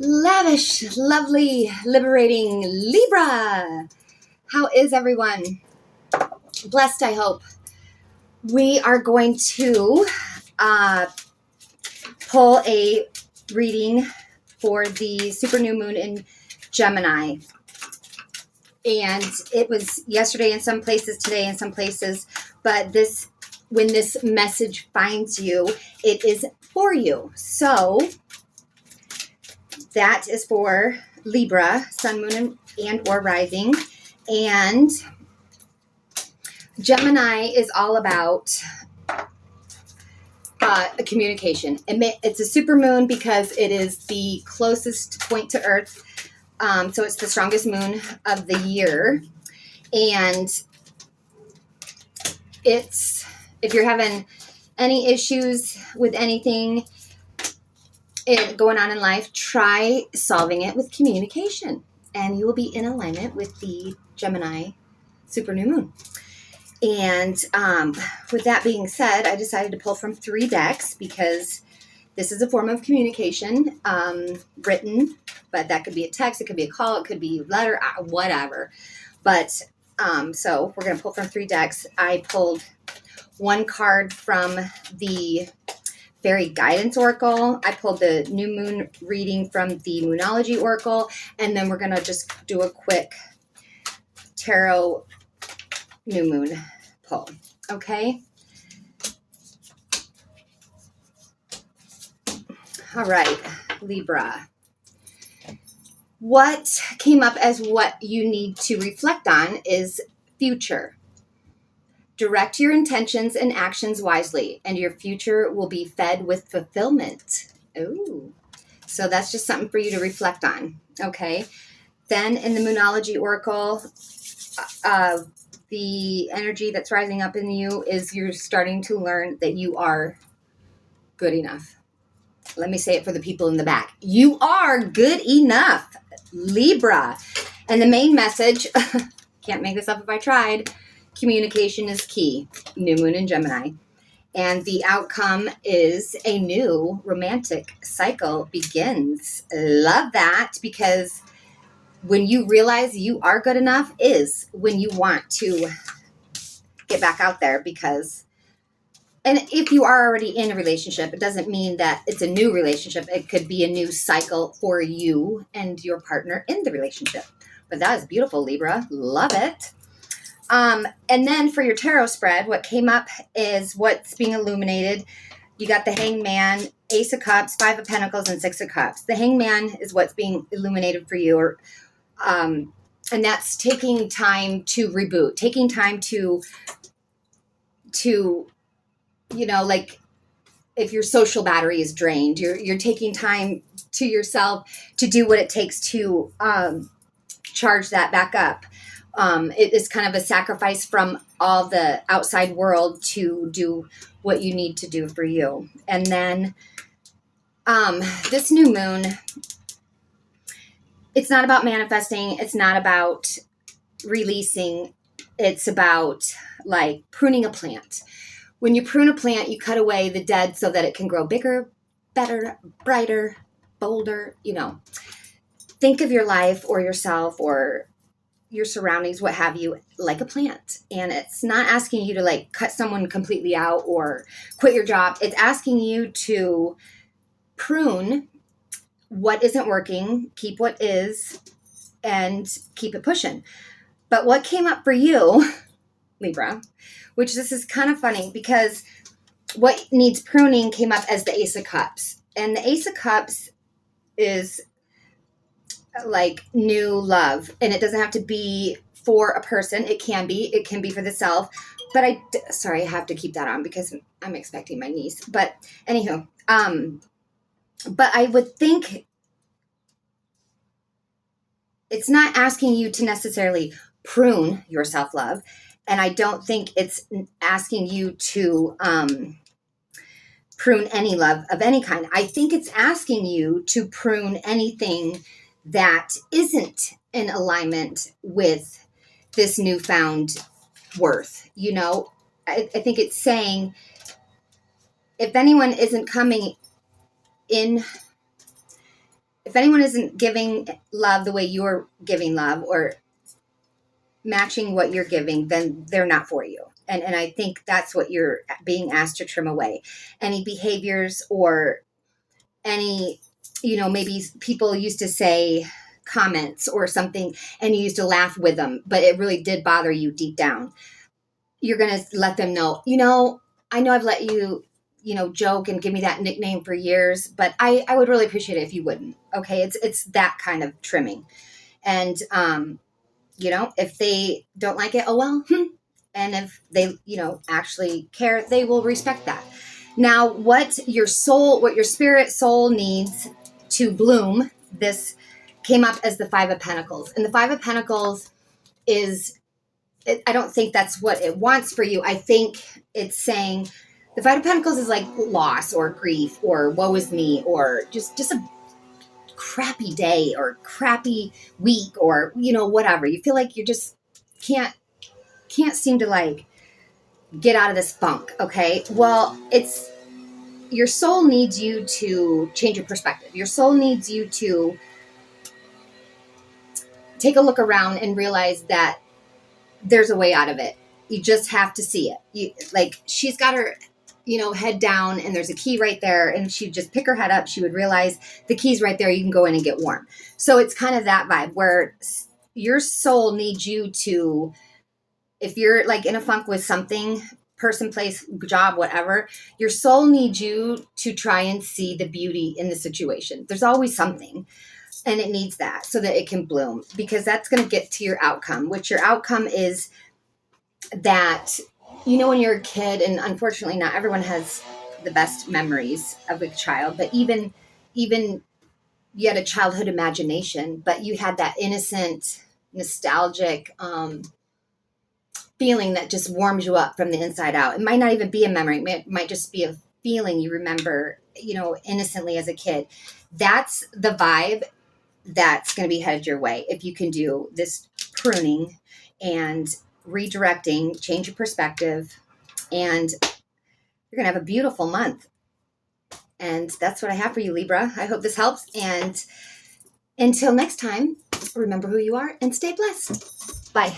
Lavish, lovely, liberating Libra. How is everyone? Blessed, I hope. We are going to pull a reading for the super new moon in Gemini. And it was yesterday in some places, today in some places. But when this message finds you, it is for you. So that is for Libra, sun, moon, and or rising. And Gemini is all about communication. It's a super moon because it is the closest point to Earth. So it's the strongest moon of the year. And if you're having any issues with anything going on in life, try solving it with communication. And you will be in alignment with the Gemini super new moon. And with that being said, I decided to pull from 3 decks because this is a form of communication, written, but that could be a text, it could be a call, it could be a letter, whatever. But so we're going to pull from 3 decks. I pulled 1 card from the Fairy Guidance Oracle. I pulled the new moon reading from the Moonology Oracle. And then we're going to just do a quick tarot new moon pull. Okay? All right, Libra. What came up as what you need to reflect on is future. Direct your intentions and actions wisely, and your future will be fed with fulfillment. Ooh. So that's just something for you to reflect on. Okay. Then in the Moonology Oracle, the energy that's rising up in you is you're starting to learn that you are good enough. Let me say it for the people in the back. You are good enough, Libra. And the main message, can't make this up if I tried, communication is key. New moon in Gemini. And the outcome is a new romantic cycle begins. Love that, because when you realize you are good enough is when you want to get back out there. Because, and if you are already in a relationship, it doesn't mean that it's a new relationship. It could be a new cycle for you and your partner in the relationship. But that is beautiful, Libra. Love it. And then for your tarot spread, what came up is what's being illuminated. You got the Hangman, Ace of Cups, 5 of Pentacles, and 6 of Cups. The Hangman is what's being illuminated for you, and that's taking time to reboot, taking time to like if your social battery is drained, you're taking time to yourself to do what it takes to charge that back up. It is kind of a sacrifice from all the outside world to do what you need to do for you. And then this new moon, it's not about manifesting. It's not about releasing. It's about like pruning a plant. When you prune a plant, you cut away the dead so that it can grow bigger, better, brighter, bolder. Think of your life or yourself or your surroundings, what have you, like a plant. And it's not asking you to like cut someone completely out or quit your job. It's asking you to prune what isn't working, keep what is, and keep it pushing. But what came up for you, Libra, which this is kind of funny because what needs pruning came up as the Ace of Cups. And the Ace of Cups is like new love, and it doesn't have to be for a person. It can be for the self, but I have to keep that on because I'm expecting my niece. But anywho, but I would think it's not asking you to necessarily prune your self-love, and I don't think it's asking you to prune any love of any kind. I think it's asking you to prune anything that isn't in alignment with this newfound worth. I think it's saying if anyone isn't coming in if anyone isn't giving love the way you're giving love or matching what you're giving, then they're not for you. And I think that's what you're being asked to trim away. Any behaviors or any, maybe people used to say comments or something and you used to laugh with them, but it really did bother you deep down. You're going to let them know, I know I've let you, joke and give me that nickname for years, but I would really appreciate it if you wouldn't. Okay. It's that kind of trimming. And, if they don't like it, oh, well, and if they, actually care, they will respect that. Now, what your spirit soul needs to bloom, this came up as the Five of Pentacles. And the Five of Pentacles I don't think that's what it wants for you. I think it's saying the Five of Pentacles is like loss or grief or woe is me or just a crappy day or crappy week or, whatever. You feel like you just can't seem to like get out of this funk. Okay. Well, it's your soul needs you to change your perspective. Your soul needs you to take a look around and realize that there's a way out of it. You just have to see it. She's got her, head down and there's a key right there. And she'd just pick her head up. She would realize the key's right there. You can go in and get warm. So it's kind of that vibe where your soul needs you to, if you're like in a funk with something, person, place, job, whatever, your soul needs you to try and see the beauty in the situation. There's always something. And it needs that so that it can bloom, because that's going to get to your outcome, which your outcome is that, when you're a kid, and unfortunately not everyone has the best memories of a child, but even you had a childhood imagination, but you had that innocent, nostalgic feeling that just warms you up from the inside out. It might not even be a memory. It might just be a feeling you remember, innocently as a kid. That's the vibe that's going to be headed your way if you can do this pruning and redirecting, change your perspective, and you're going to have a beautiful month. And that's what I have for you, Libra. I hope this helps. And until next time, remember who you are and stay blessed. Bye.